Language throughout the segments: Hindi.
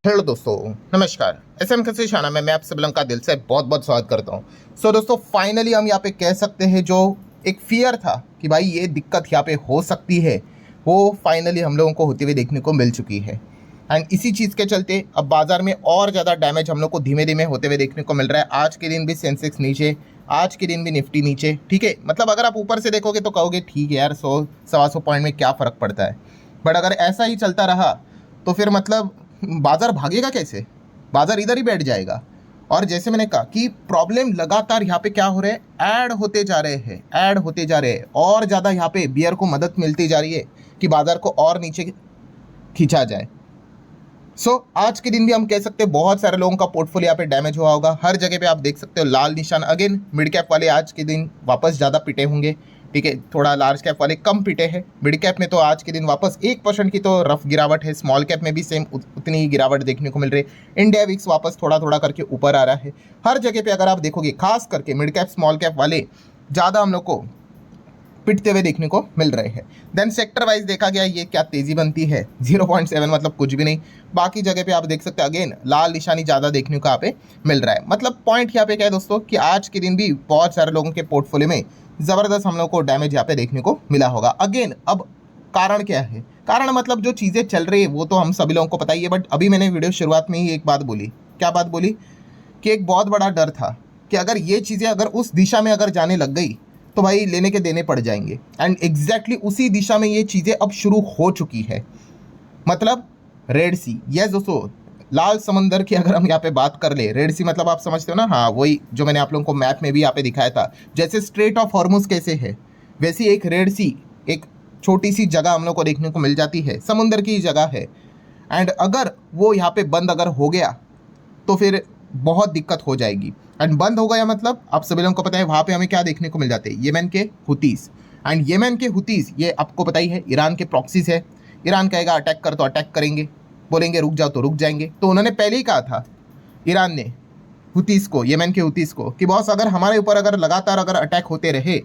हेलो दोस्तों, नमस्कार। एसएम से शाना में मैं आप सब लोगों का दिल से बहुत बहुत स्वागत करता हूँ। दोस्तों फाइनली हम यहाँ पे कह सकते हैं जो एक फियर था कि भाई ये दिक्कत यहाँ पे हो सकती है, वो फाइनली हम लोगों को होते हुए देखने को मिल चुकी है। एंड इसी चीज़ के चलते अब बाजार में और ज़्यादा डैमेज हम लोग को धीमे धीमे होते हुए देखने को मिल रहा है। आज के दिन भी सेंसेक्स नीचे, आज के दिन भी निफ्टी नीचे। ठीक है, मतलब अगर आप ऊपर से देखोगे तो कहोगे ठीक है यार, 100-125 पॉइंट में क्या फ़र्क पड़ता है। बट अगर ऐसा ही चलता रहा तो फिर मतलब बाजार भागेगा कैसे? बाजार इधर ही बैठ जाएगा। और जैसे मैंने कहा कि प्रॉब्लम लगातार यहाँ पे क्या हो रहे हैं, ऐड होते जा रहे हैं, ऐड होते जा रहे हैं, और ज़्यादा यहाँ पे बियर को मदद मिलती जा रही है कि बाजार को और नीचे खींचा जाए। आज के दिन भी हम कह सकते हैं बहुत सारे लोगों का पोर्टफोलियो यहाँ पे डैमेज हुआ होगा। हर जगह पे आप देख सकते हो लाल निशान। अगेन मिड कैप वाले आज के दिन वापस ज़्यादा पिटे होंगे, ठीक है। थोड़ा लार्ज कैप वाले कम पिटे हैं। मिड कैप में तो आज के दिन वापस 1% की तो रफ गिरावट है। स्मॉल कैप में भी सेम उतनी ही गिरावट देखने को मिल रही है। इंडिया विक्स वापस थोड़ा थोड़ा करके ऊपर आ रहा है। हर जगह पे अगर आप देखोगे, खास करके मिड कैप स्मॉल कैप वाले ज़्यादा हम लोग को पिटते हुए देखने को मिल रहे हैं। देन सेक्टर वाइज देखा गया, ये क्या तेज़ी बनती है, 0.7 मतलब कुछ भी नहीं। बाकी जगह पे आप देख सकते हैं अगेन लाल निशानी ज़्यादा देखने को यहाँ पे मिल रहा है। मतलब पॉइंट यहाँ पे क्या है दोस्तों कि आज के दिन भी बहुत सारे लोगों के पोर्टफोलियो में ज़बरदस्त हम लोग को डैमेज यहाँ पे देखने को मिला होगा। अगेन अब कारण क्या है? कारण मतलब जो चीज़ें चल रही है वो तो हम सभी लोगों को पता ही है। बट अभी मैंने वीडियो शुरुआत में ही एक बात बोली, क्या बात बोली कि एक बहुत बड़ा डर था कि अगर ये चीज़ें अगर उस दिशा में अगर जाने लग गई तो भाई लेने के देने पड़ जाएंगे। एंड एग्जैक्टली उसी दिशा में ये चीज़ें अब शुरू हो चुकी है। मतलब रेड सी, यस दोस्तों, लाल समंदर की अगर हम यहाँ पे बात कर ले, रेड सी मतलब आप समझते हो ना, हाँ वही जो मैंने आप लोगों को मैप में भी यहाँ पे दिखाया था। जैसे स्ट्रेट ऑफ हॉर्मुज कैसे है, वैसी एक रेड सी, एक छोटी सी जगह हम लोग को देखने को मिल जाती है, समुंदर की जगह है। एंड अगर वो यहाँ पे बंद अगर हो गया तो फिर बहुत दिक्कत हो जाएगी। एंड बंद हो गया मतलब आप सभी लोगों को पता है वहाँ पे हमें क्या देखने को मिल जाते हैं, येमेन के हुतीस। एंड येमेन के हुतीस ये आपको पता ही है ईरान के प्रॉक्सीज है। ईरान कहेगा अटैक कर तो अटैक करेंगे, बोलेंगे रुक जाओ तो रुक जाएंगे। तो उन्होंने पहले ही कहा था ईरान ने हुतीस को, येमेन के हुतीस को, कि बॉस अगर हमारे ऊपर अगर लगातार अगर अटैक होते रहे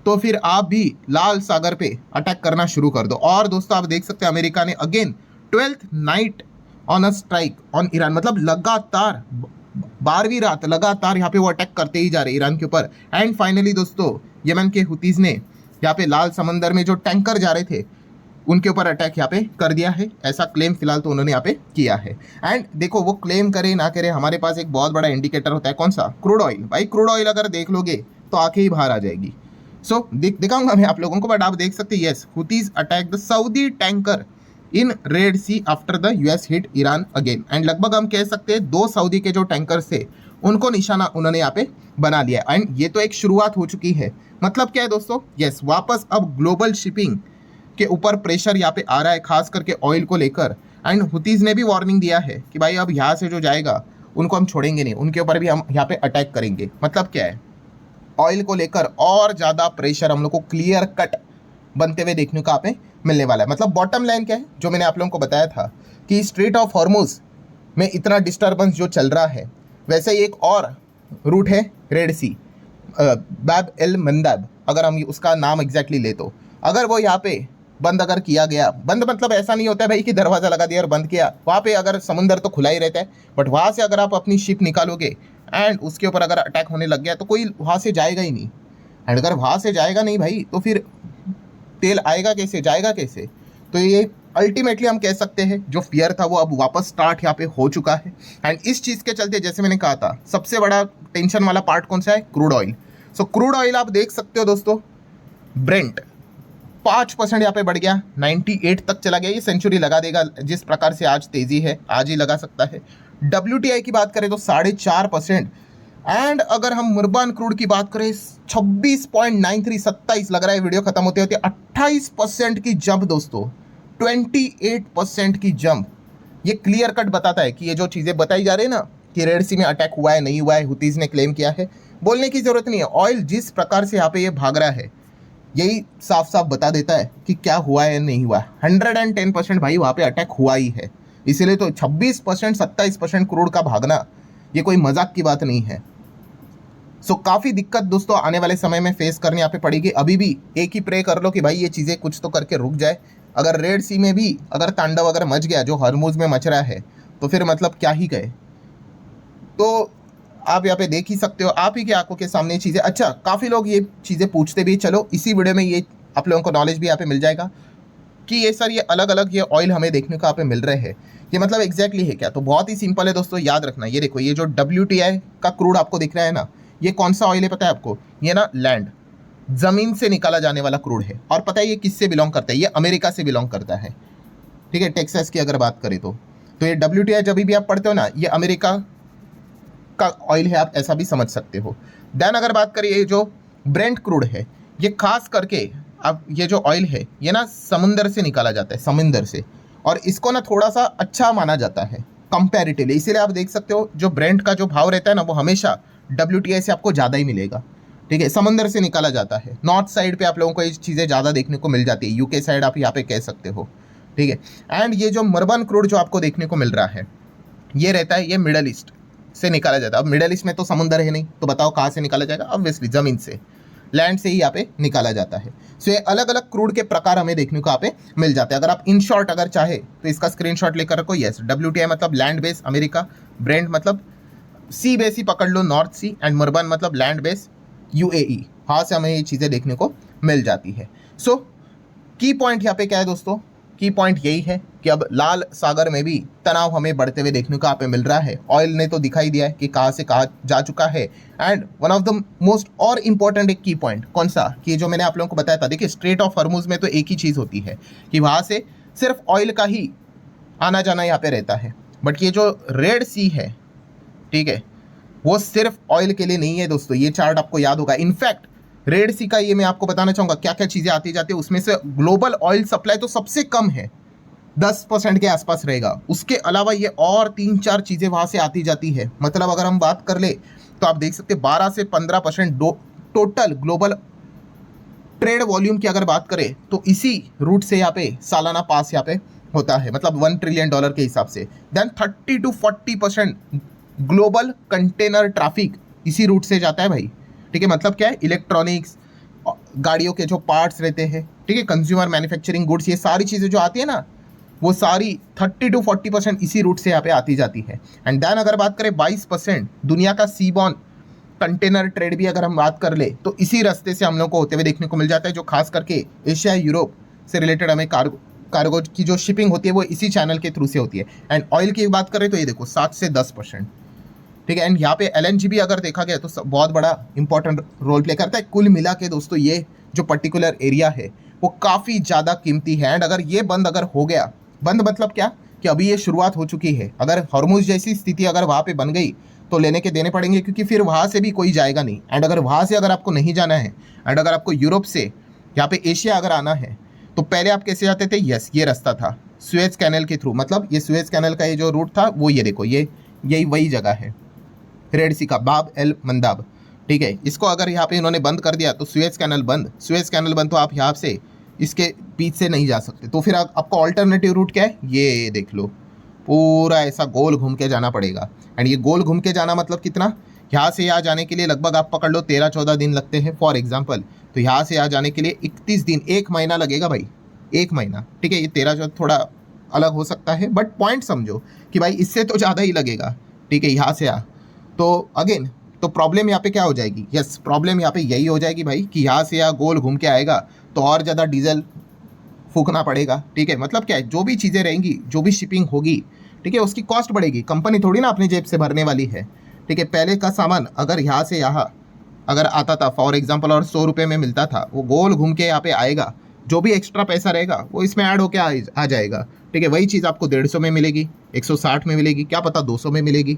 तो फिर आप भी लाल सागर पे अटैक करना शुरू कर दो। और दोस्तों आप देख सकते हैं अमेरिका ने again 12th night on a strike on Iran, मतलब लगातार 12वीं रात लगातार यहाँ पे वो अटैक करते ही जा रहे ईरान के ऊपर। एंड फाइनली दोस्तों यमन के हुतीज ने यहाँ पे लाल समंदर में जो टैंकर जा रहे थे उनके ऊपर अटैक यहाँ पे कर दिया है, ऐसा क्लेम फिलहाल तो उन्होंने यहाँ पे किया है। एंड देखो वो क्लेम करे ना करे, हमारे पास एक बहुत बड़ा इंडिकेटर होता है, कौन सा? Crude oil. भाई क्रूड ऑयल अगर देख लोगे तो आंखें ही बाहर आ जाएगी। दिखाऊंगा मैं आप लोगों को, बट आप देख सकते हैं yes, Houthis attack the Saudi tanker in Red Sea after the US hit Iran again. And लगभग हम कह सकते हैं 2 सऊदी के जो टैंकर्स थे उनको निशाना उन्होंने यहाँ पे बना लिया। एंड ये तो एक शुरुआत हो चुकी है। मतलब क्या है दोस्तों, यस वापस अब ग्लोबल शिपिंग के ऊपर प्रेशर यहाँ पे आ रहा है, खास करके ऑयल को लेकर। एंड हुतीज ने भी वार्निंग दिया है कि भाई अब यहाँ से जो जाएगा उनको हम छोड़ेंगे नहीं, उनके ऊपर भी हम यहाँ पे अटैक करेंगे। मतलब क्या है, ऑयल को लेकर और ज़्यादा प्रेशर हम लोग को क्लियर कट बनते हुए देखने को यहाँ पे मिलने वाला है। मतलब बॉटम लाइन क्या है, जो मैंने आप लोगों को बताया था कि स्ट्रेट ऑफ हॉर्मुज में इतना डिस्टर्बेंस जो चल रहा है, वैसे ही एक और रूट है रेड सी, बाब एल मंदाब, अगर हम उसका नाम एग्जैक्टली ले तो अगर वो यहाँ पे बंद अगर किया गया, बंद मतलब ऐसा नहीं होता है भाई कि दरवाज़ा लगा दिया और बंद किया, वहाँ पे अगर समुंदर तो खुला ही रहता है, बट वहाँ से अगर आप अपनी शिप निकालोगे एंड उसके ऊपर अगर अटैक होने लग गया तो कोई वहाँ से जाएगा ही नहीं। एंड अगर वहाँ से जाएगा नहीं भाई तो फिर तेल आएगा कैसे, जाएगा कैसे? तो ये अल्टीमेटली हम कह सकते हैं जो फियर था वो अब वापस स्टार्ट यहाँ पे हो चुका है। एंड इस चीज़ के चलते जैसे मैंने कहा था सबसे बड़ा टेंशन वाला पार्ट कौन सा है? Crude oil. क्रूड ऑयल आप देख सकते हो दोस्तों, ब्रेंट 5% यहाँ पे बढ़ गया, 98 तक चला गया। ये सेंचुरी लगा देगा जिस प्रकार से आज तेजी है, आज ही लगा सकता है। WTI की बात करें तो 4.5%। एंड अगर हम मुर्बान क्रूड की बात करें 26.93, 27 लग रहा है वीडियो खत्म होते होते 28% की जंप दोस्तों, 28% की जंप। ये क्लियर कट बताता है कि ये जो चीज़ें बताई जा रही है ना कि रेड सी में अटैक हुआ है नहीं हुआ है, हुतीज ने क्लेम किया है, बोलने की जरूरत नहीं है। ऑयल जिस प्रकार से यहाँ पे ये भाग रहा है यही साफ साफ बता देता है कि क्या हुआ है नहीं हुआ। 110% भाई वहाँ पे अटैक हुआ ही है। इसीलिए तो 26%, 27% क्रूड का भागना ये कोई मजाक की बात नहीं है। काफ़ी दिक्कत दोस्तों आने वाले समय में फेस करनी यहाँ पे पड़ेगी। अभी भी एक ही प्रे कर लो कि भाई ये चीज़ें कुछ तो करके रुक जाए। अगर रेड सी में भी अगर तांडव अगर मच गया जो हरमुज में मच रहा है तो फिर मतलब क्या ही गए। तो आप यहाँ पे देख ही सकते हो, आप ही की आंखों के सामने चीज़ें। अच्छा, काफ़ी लोग ये चीज़ें पूछते भी, चलो इसी वीडियो में ये आप लोगों को नॉलेज भी यहाँ पे मिल जाएगा कि ये सर ये अलग अलग ये ऑयल हमें देखने को यहाँ पे मिल रहे हैं, ये मतलब एग्जैक्टली है क्या। तो बहुत ही सिंपल है दोस्तों, याद रखना। ये देखो, ये जो WTI का क्रूड आपको दिख रहा है ना, ये कौन सा ऑयल है पता है आपको? ये ना लैंड, ज़मीन से निकाला जाने वाला क्रूड है। और पता है ये किससे बिलोंग करता है? ये अमेरिका से बिलोंग करता है, ठीक है, टेक्सास की अगर बात करें तो ये WTI जब भी आप पढ़ते हो ना, ये अमेरिका का ऑयल है, आप ऐसा भी समझ सकते हो। देन अगर बात करें ये जो ब्रेंट क्रूड है, ये खास करके अब ये जो ऑयल है ये ना समुंदर से निकाला जाता है, समुंदर से, और इसको ना थोड़ा सा अच्छा माना जाता है कंपैरेटिवली। इसीलिए आप देख सकते हो जो ब्रेंट का जो भाव रहता है ना, वो हमेशा WTI से आपको ज़्यादा ही मिलेगा, ठीक है। समुंदर से निकाला जाता है, नॉर्थ साइड पे आप लोगों को ये चीज़ें ज़्यादा देखने को मिल जाती है, UK साइड आप यहाँ पे कह सकते हो, ठीक है। एंड ये जो मर्बन क्रूड जो आपको देखने को मिल रहा है, ये रहता है, ये मिडल ईस्ट से निकाला जाता है। अब मिडल ईस्ट में तो समुंदर है नहीं, तो बताओ कहाँ से निकाला जाएगा? ऑब्वियसली ज़मीन से, लैंड से ही यहाँ पे निकाला जाता है। सो ये अलग अलग क्रूड के प्रकार हमें देखने को यहाँ पे मिल जाते हैं। अगर आप इन शॉर्ट अगर चाहे तो इसका स्क्रीनशॉट लेकर रखो। यस, WTI मतलब लैंड बेस अमेरिका, ब्रेंट मतलब सी बेस ही पकड़ लो, नॉर्थ सी, एंड मर्बन मतलब लैंड बेस UAE। हाँ से हमें ये चीज़ें देखने को मिल जाती है। सो की पॉइंट यहाँ पे क्या है दोस्तों? की पॉइंट यही है कि अब लाल सागर में भी तनाव हमें बढ़ते हुए देखने को यहाँ पे मिल रहा है। ऑयल ने तो दिखाई दिया है कि कहाँ से कहाँ जा चुका है। And one of the most और इम्पॉर्टेंट एक की पॉइंट कौन सा, कि जो मैंने आप लोगों को बताया था, देखिए स्ट्रेट ऑफ हॉर्मुज में तो एक ही चीज़ होती है कि वहाँ से सिर्फ ऑयल का ही आना जाना यहाँ पे रहता है। बट ये जो रेड सी है, ठीक है, वो सिर्फ ऑयल के लिए नहीं है दोस्तों। ये चार्ट आपको याद होगा। इनफैक्ट रेड सी का ये मैं आपको बताना चाहूँगा क्या क्या चीज़ें आती जाती है उसमें से। ग्लोबल ऑयल सप्लाई तो सबसे कम है, 10% के आसपास रहेगा। उसके अलावा ये और 3-4 चीज़ें वहाँ से आती जाती है। मतलब अगर हम बात कर ले तो आप देख सकते हैं 12 से 15% टोटल ग्लोबल ट्रेड वॉल्यूम की अगर बात करें तो इसी रूट से यहाँ पे सालाना पास यहाँ पे होता है, मतलब $1 ट्रिलियन के हिसाब से। Then 30 to 40% global container traffic इसी रूट से जाता है भाई, ठीक है। मतलब क्या है? इलेक्ट्रॉनिक्स, गाड़ियों के जो पार्ट्स रहते हैं, ठीक है, कंज्यूमर मैन्युफैक्चरिंग गुड्स, ये सारी चीज़ें जो आती है ना, वो सारी 30 to 40% इसी रूट से यहाँ पे आती जाती है। एंड देन अगर बात करें 22% दुनिया का सीबॉर्न कंटेनर ट्रेड भी अगर हम बात कर ले तो इसी रास्ते से हम लोग को होते हुए देखने को मिल जाता है, जो खास करके एशिया यूरोप से रिलेटेड हमें कार्गो की जो शिपिंग होती है वो इसी चैनल के थ्रू से होती है। एंड ऑयल की बात करें तो ये देखो 7 से 10%, ठीक है। एंड यहाँ पे LNG भी अगर देखा गया तो बहुत बड़ा इंपॉर्टेंट रोल प्ले करता है। कुल मिला के दोस्तों ये जो पर्टिकुलर एरिया है वो काफ़ी ज़्यादा कीमती है। एंड अगर ये बंद अगर हो गया, बंद मतलब क्या कि अभी ये शुरुआत हो चुकी है, अगर हॉर्मुज जैसी स्थिति अगर वहाँ पे बन गई तो लेने के देने पड़ेंगे, क्योंकि फिर वहाँ से भी कोई जाएगा नहीं। एंड अगर वहाँ से अगर आपको नहीं जाना है, एंड अगर आपको यूरोप से यहाँ पे एशिया अगर आना है तो पहले आप कैसे जाते थे? यस, ये रास्ता था सुएज कैनल के थ्रू। मतलब ये सुएज कैनल का ये जो रूट था वो ये देखो, ये यही वही जगह है, रेड सी का बाब एल मंदाब, ठीक है। इसको अगर यहाँ पे इन्होंने बंद कर दिया तो सुएज कैनल बंद, सुएज कैनल बंद तो आप यहाँ से इसके बीच से नहीं जा सकते। तो फिर आपको ऑल्टरनेटिव रूट क्या है? ये देख लो, पूरा ऐसा गोल घूम के जाना पड़ेगा। एंड ये गोल घूम के जाना मतलब कितना? यहाँ से यहाँ जाने के लिए लगभग आप पकड़ लो 13-14 दिन लगते हैं फॉर एग्जाम्पल। तो यहाँ से यहाँ जाने के लिए 31 दिन, 1 महीना लगेगा भाई, 1 महीना, ठीक है। ये 13 थोड़ा अलग हो सकता है, बट पॉइंट समझो कि भाई इससे तो ज़्यादा ही लगेगा, ठीक है, यहाँ से यहाँ। तो अगेन तो प्रॉब्लम यहाँ पे क्या हो जाएगी? यस, प्रॉब्लम यहाँ पे यही हो जाएगी भाई कि यहाँ से यहाँ गोल घूम के आएगा तो और ज़्यादा डीजल फूकना पड़ेगा, ठीक है। मतलब क्या है, जो भी चीज़ें रहेंगी, जो भी शिपिंग होगी, ठीक है, उसकी कॉस्ट बढ़ेगी। कंपनी थोड़ी ना अपनी जेब से भरने वाली है, ठीक है। पहले का सामान अगर यहाँ से यहाँ अगर आता था फॉर एग्जांपल और 100 रुपये में मिलता था, वो गोल घूम के यहाँ पे आएगा, जो भी एक्स्ट्रा पैसा रहेगा वो इसमें ऐड होके आ जाएगा, ठीक है। वही चीज़ आपको 150 में मिलेगी, 160 में मिलेगी, क्या पता 200 में मिलेगी।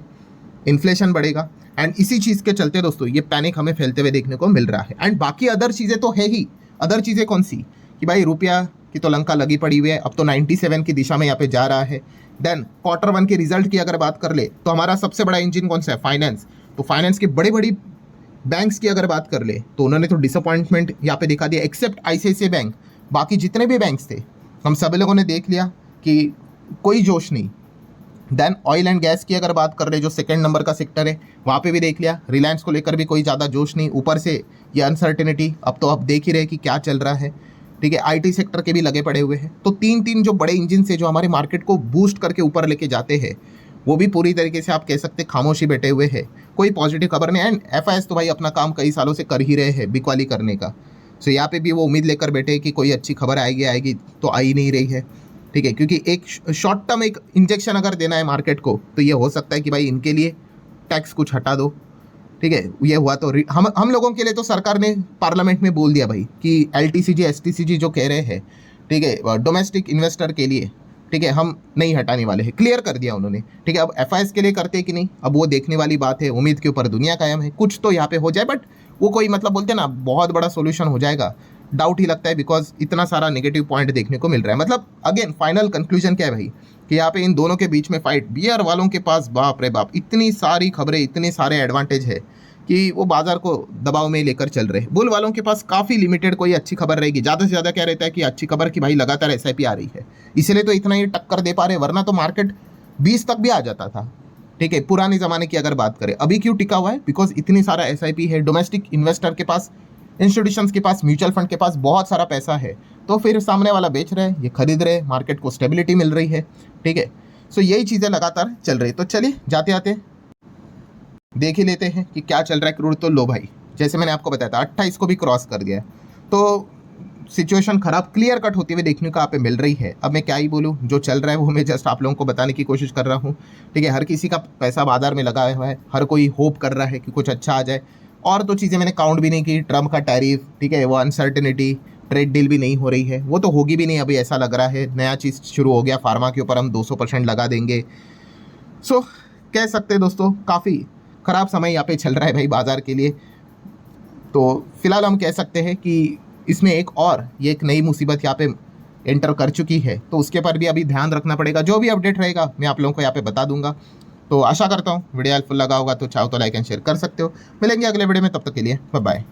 इन्फ्लेशन बढ़ेगा। एंड इसी चीज़ के चलते दोस्तों ये पैनिक हमें फैलते हुए देखने को मिल रहा है। एंड बाकी अदर चीज़ें तो है ही। अदर चीज़ें कौन सी? कि भाई रुपया की तो लंका लगी पड़ी हुई है, अब तो 97 की दिशा में यहाँ पे जा रहा है। देन Q1 के रिजल्ट की अगर बात कर ले तो हमारा सबसे बड़ा इंजन कौन सा है? फाइनेंस। तो फाइनेंस की बड़ी बड़ी बैंक्स की अगर बात कर ले तो उन्होंने तो डिसअपॉइंटमेंट यहाँ पे दिखा दिया, एक्सेप्ट ICICI बैंक। बाकी जितने भी बैंक्स थे हम सभी लोगों ने देख लिया कि कोई जोश नहीं। देन ऑयल एंड गैस की अगर बात कर रहे जो सेकंड नंबर का सेक्टर है, वहाँ पे भी देख लिया, रिलायंस को लेकर भी कोई ज़्यादा जोश नहीं। ऊपर से ये अनसर्टेनिटी, अब तो आप देख ही रहे कि क्या चल रहा है, ठीक है। IT सेक्टर के भी लगे पड़े हुए हैं। तो तीन जो बड़े इंजन से जो हमारे मार्केट को बूस्ट करके ऊपर लेके जाते हैं वो भी पूरी तरीके से आप कह सकते खामोशी बैठे हुए हैं, कोई पॉजिटिव खबर नहीं। एंड एफआईएस तो भाई अपना काम कई सालों से कर ही रहे हैं बिकवाली करने का। सो यहाँ पे भी वो उम्मीद लेकर बैठे कि कोई अच्छी खबर आएगी तो आ ही नहीं रही है, ठीक है। क्योंकि एक शॉर्ट टर्म एक इंजेक्शन अगर देना है मार्केट को तो ये हो सकता है कि भाई इनके लिए टैक्स कुछ हटा दो, ठीक है। ये हुआ तो हम लोगों के लिए तो सरकार ने पार्लियामेंट में बोल दिया भाई कि एलटीसीजी एसटीसीजी जो कह रहे हैं, ठीक है, डोमेस्टिक इन्वेस्टर के लिए, ठीक है, हम नहीं हटाने वाले हैं, क्लियर कर दिया उन्होंने, ठीक है। अब एफआईएस के लिए करते कि नहीं, अब वो देखने वाली बात है। उम्मीद के ऊपर दुनिया कायम है, कुछ तो यहाँ पे हो जाए, बट वो कोई मतलब बोलते हैं ना बहुत बड़ा सोल्यूशन हो जाएगा, डाउट ही लगता है, बिकॉज इतना सारा नेगेटिव पॉइंट देखने को मिल रहा है। मतलब अगेन फाइनल कंक्लूजन क्या है भाई कि यहाँ पे इन दोनों के बीच में फाइट, बियर वालों के पास बाप रे बाप इतनी सारी खबरें, इतने सारे एडवांटेज है कि वो बाजार को दबाव में लेकर चल रहे हैं। बुल वालों के पास काफ़ी लिमिटेड कोई अच्छी खबर रहेगी, ज़्यादा से ज़्यादा क्या रहता है कि अच्छी खबर कि भाई लगातार एसआईपी आ रही है, इसलिए तो इतना ही टक्कर दे पा रहे, वरना तो मार्केट 20 तक भी आ जाता था, ठीक है, पुराने ज़माने की अगर बात करें। अभी क्यों टिका हुआ है? बिकॉज इतनी सारा एसआईपी है, डोमेस्टिक इन्वेस्टर के पास, इंस्टीट्यूशंस के पास, म्यूचुअल फंड के पास बहुत सारा पैसा है, तो फिर सामने वाला बेच रहे हैं, ये खरीद रहे, मार्केट को स्टेबिलिटी मिल रही है, ठीक है। सो यही चीज़ें लगातार चल रही है। तो चलिए जाते आते देख ही लेते हैं कि क्या चल रहा है। क्रूड तो लो भाई, जैसे मैंने आपको बताया था 28 को भी क्रॉस कर दिया है, तो सिचुएशन खराब क्लियर कट होती हुई देखने को आप पे मिल रही है। अब मैं क्या ही बोलूँ, जो चल रहा है वो मैं जस्ट आप लोगों को बताने की कोशिश कर रहा हूँ, ठीक है। हर किसी का पैसा बाजार में लगा हुआ है, हर कोई होप कर रहा है कि कुछ अच्छा आ जाए। और तो चीज़ें मैंने काउंट भी नहीं की, ट्रम्प का टैरिफ, ठीक है, वो अनसर्टेनिटी, ट्रेड डील भी नहीं हो रही है, वो तो होगी भी नहीं, अभी ऐसा लग रहा है। नया चीज़ शुरू हो गया, फार्मा के ऊपर हम 200% लगा देंगे। सो कह सकते हैं दोस्तों काफ़ी ख़राब समय यहाँ पे चल रहा है भाई बाजार के लिए। तो फिलहाल हम कह सकते हैं कि इसमें ये एक नई मुसीबत यहाँ पे एंटर कर चुकी है, तो उसके पर भी अभी ध्यान रखना पड़ेगा। जो भी अपडेट रहेगा मैं आप लोगों को यहाँ पे बता दूंगा। तो आशा करता हूँ वीडियो हेल्पफुल लगा होगा, तो चाहो तो लाइक एंड शेयर कर सकते हो। मिलेंगे अगले वीडियो में, तब तक के लिए बाय बाय।